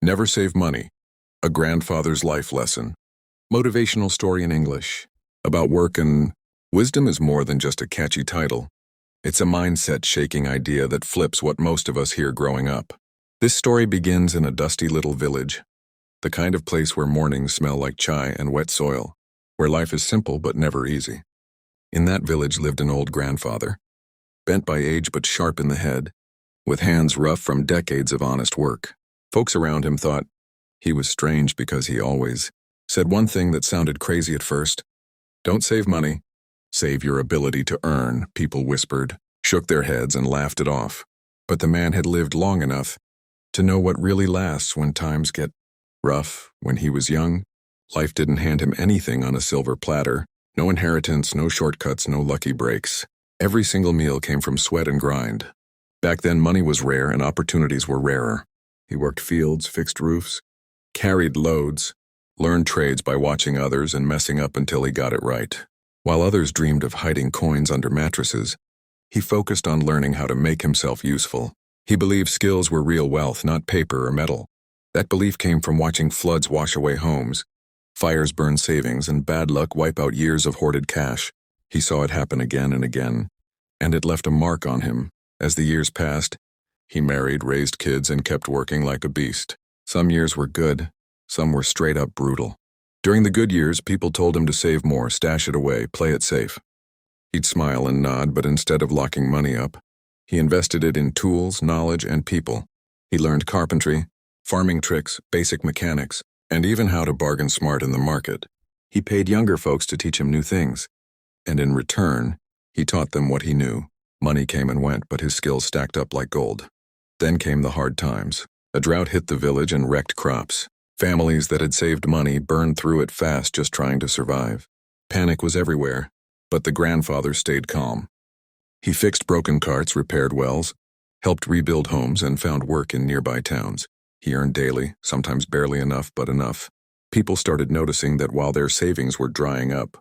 Never save money. A grandfather's life lesson. Motivational story in English. About work and wisdom is more than just a catchy title. It's a mindset-shaking idea that flips what most of us hear growing up. This story begins in a dusty little village, the kind of place where mornings smell like chai and wet soil, where life is simple but never easy. In that village lived an old grandfather, bent by age but sharp in the head, with hands rough from decades of honest work. Folks around him thought he was strange because he always said one thing that sounded crazy at first. Don't save money. Save your ability to earn, people whispered, shook their heads and laughed it off. But the man had lived long enough to know what really lasts when times get rough. When he was young, life didn't hand him anything on a silver platter. No inheritance, no shortcuts, no lucky breaks. Every single meal came from sweat and grind. Back then, money was rare and opportunities were rarer. He worked fields, fixed roofs, carried loads, learned trades by watching others and messing up until he got it right. While others dreamed of hiding coins under mattresses, he focused on learning how to make himself useful. He believed skills were real wealth, not paper or metal. That belief came from watching floods wash away homes, fires burn savings, and bad luck wipe out years of hoarded cash. He saw it happen again and again, and it left a mark on him. As the years passed, he married, raised kids, and kept working like a beast. Some years were good, some were straight up brutal. During the good years, people told him to save more, stash it away, play it safe. He'd smile and nod, but instead of locking money up, he invested it in tools, knowledge, and people. He learned carpentry, farming tricks, basic mechanics, and even how to bargain smart in the market. He paid younger folks to teach him new things, and in return, he taught them what he knew. Money came and went, but his skills stacked up like gold. Then came the hard times. A drought hit the village and wrecked crops. Families that had saved money burned through it fast just trying to survive. Panic was everywhere, but the grandfather stayed calm. He fixed broken carts, repaired wells, helped rebuild homes, and found work in nearby towns. He earned daily, sometimes barely enough, but enough. People started noticing that while their savings were drying up,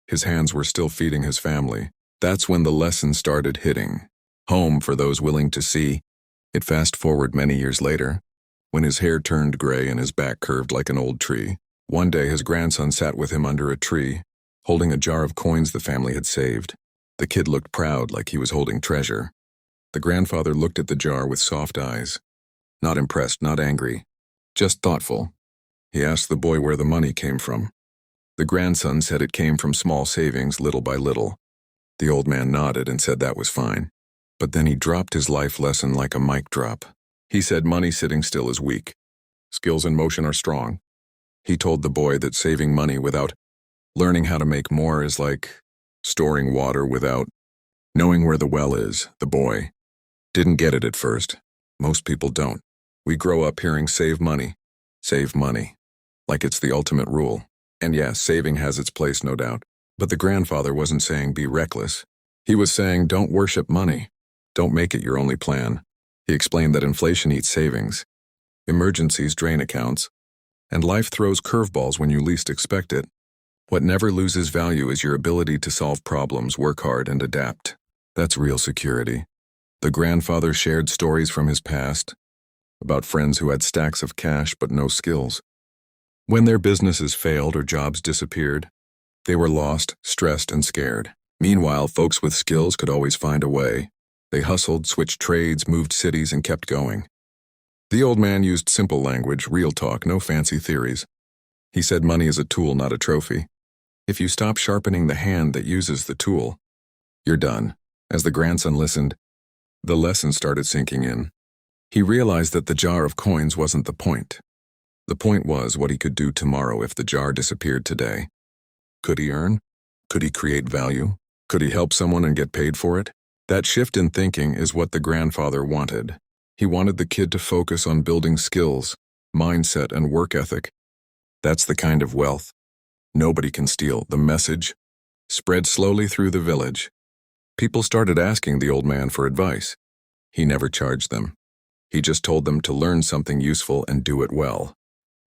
his hands were still feeding his family. That's when the lesson started hitting home for those willing to see. It fast-forward many years later, when his hair turned gray and his back curved like an old tree. One day his grandson sat with him under a tree, holding a jar of coins the family had saved. The kid looked proud, like he was holding treasure. The grandfather looked at the jar with soft eyes. Not impressed, not angry, just thoughtful. He asked the boy where the money came from. The grandson said it came from small savings, little by little. The old man nodded and said that was fine. But then he dropped his life lesson like a mic drop. He said money sitting still is weak. Skills in motion are strong. He told the boy that saving money without learning how to make more is like storing water without knowing where the well is. The boy didn't get it at first. Most people don't. We grow up hearing save money, like it's the ultimate rule. And yes, saving has its place, no doubt. But the grandfather wasn't saying be reckless. He was saying don't worship money. Don't make it your only plan. He explained that inflation eats savings, emergencies drain accounts, and life throws curveballs when you least expect it. What never loses value is your ability to solve problems, work hard, and adapt. That's real security. The grandfather shared stories from his past about friends who had stacks of cash but no skills. When their businesses failed or jobs disappeared, they were lost, stressed, and scared. Meanwhile, folks with skills could always find a way. They hustled, switched trades, moved cities, and kept going. The old man used simple language, real talk, no fancy theories. He said money is a tool, not a trophy. If you stop sharpening the hand that uses the tool, you're done. As the grandson listened, the lesson started sinking in. He realized that the jar of coins wasn't the point. The point was what he could do tomorrow if the jar disappeared today. Could he earn? Could he create value? Could he help someone and get paid for it? That shift in thinking is what the grandfather wanted. He wanted the kid to focus on building skills, mindset, and work ethic. That's the kind of wealth nobody can steal. The message spread slowly through the village. People started asking the old man for advice. He never charged them. He just told them to learn something useful and do it well.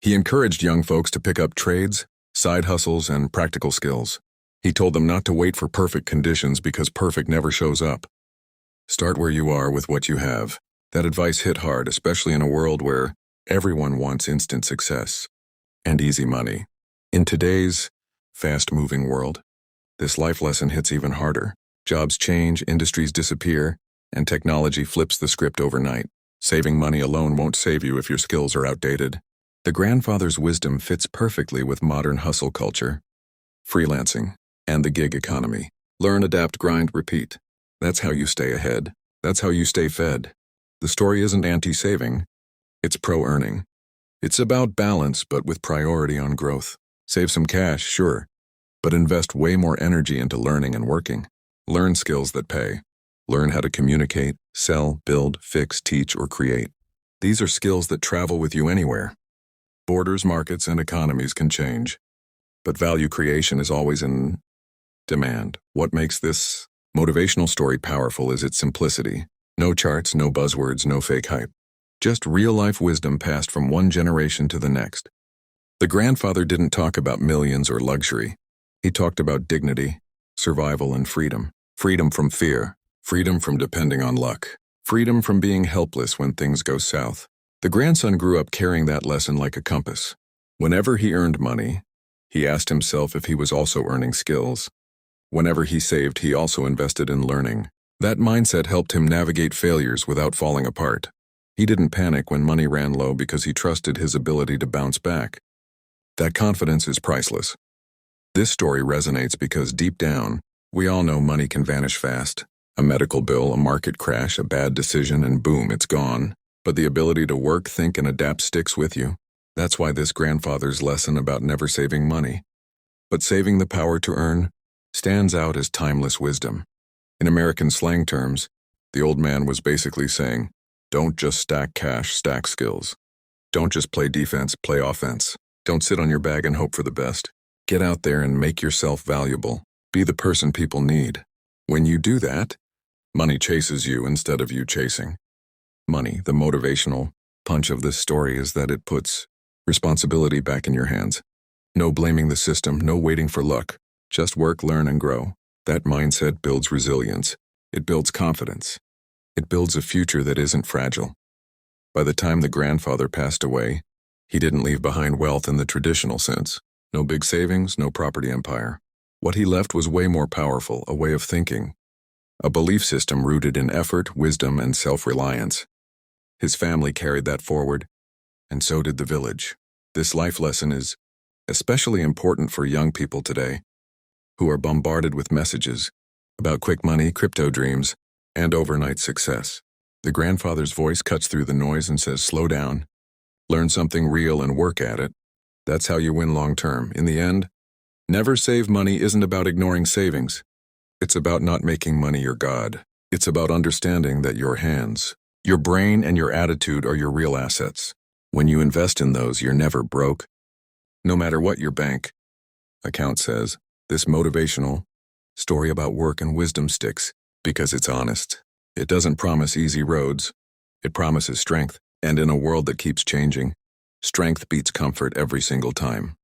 He encouraged young folks to pick up trades, side hustles, and practical skills. He told them not to wait for perfect conditions because perfect never shows up. Start where you are with what you have. That advice hit hard, especially in a world where Everyone wants instant success and easy money. In today's fast-moving world, this life lesson hits even harder. Jobs change, industries disappear, and technology flips the script overnight. Saving money alone won't save you if your skills are outdated. The grandfather's wisdom fits perfectly with modern hustle culture, freelancing, and the gig economy. Learn, adapt, grind, repeat. That's how you stay ahead. That's how you stay fed. The story isn't anti-saving, it's pro-earning. It's about balance, but with priority on growth. Save some cash, sure, but invest way more energy into learning and working. Learn skills that pay. Learn how to communicate, sell, build, fix, teach, or create. These are skills that travel with you anywhere. Borders, markets, and economies can change, but value creation is always in demand. What makes this motivational story powerful is its simplicity. No charts, no buzzwords, no fake hype. Just real-life wisdom passed from one generation to the next. The grandfather didn't talk about millions or luxury. He talked about dignity, survival, and freedom. Freedom from fear. Freedom from depending on luck. Freedom from being helpless when things go south. The grandson grew up carrying that lesson like a compass. Whenever he earned money, he asked himself if he was also earning skills. Whenever he saved, he also invested in learning. That mindset helped him navigate failures without falling apart. He didn't panic when money ran low because he trusted his ability to bounce back. That confidence is priceless. This story resonates because deep down, we all know money can vanish fast. A medical bill, a market crash, a bad decision, and boom, it's gone. But the ability to work, think, and adapt sticks with you. That's why this grandfather's lesson about never saving money, but saving the power to earn, stands out as timeless wisdom. In American slang terms, the old man was basically saying, don't just stack cash, stack skills. Don't just play defense, play offense. Don't sit on your bag and hope for the best. Get out there and make yourself valuable. Be the person people need. When you do that, money chases you instead of you chasing. Money, the motivational punch of this story is that it puts responsibility back in your hands. No blaming the system, no waiting for luck. Just work, learn, and grow. That mindset builds resilience. It builds confidence. It builds a future that isn't fragile. By the time the grandfather passed away, he didn't leave behind wealth in the traditional sense. No big savings, no property empire. What he left was way more powerful, a way of thinking. A belief system rooted in effort, wisdom, and self-reliance. His family carried that forward, and so did the village. This life lesson is especially important for young people today, who are bombarded with messages about quick money, crypto dreams, and overnight success. The grandfather's voice cuts through the noise and says, slow down, learn something real and work at it. That's how you win long term. In the end, never save money isn't about ignoring savings. It's about not making money your god. It's about understanding that your hands, your brain, and your attitude are your real assets. When you invest in those, you're never broke. No matter what your bank account says, this motivational story about work and wisdom sticks because it's honest. It doesn't promise easy roads. It promises strength. And in a world that keeps changing, strength beats comfort every single time.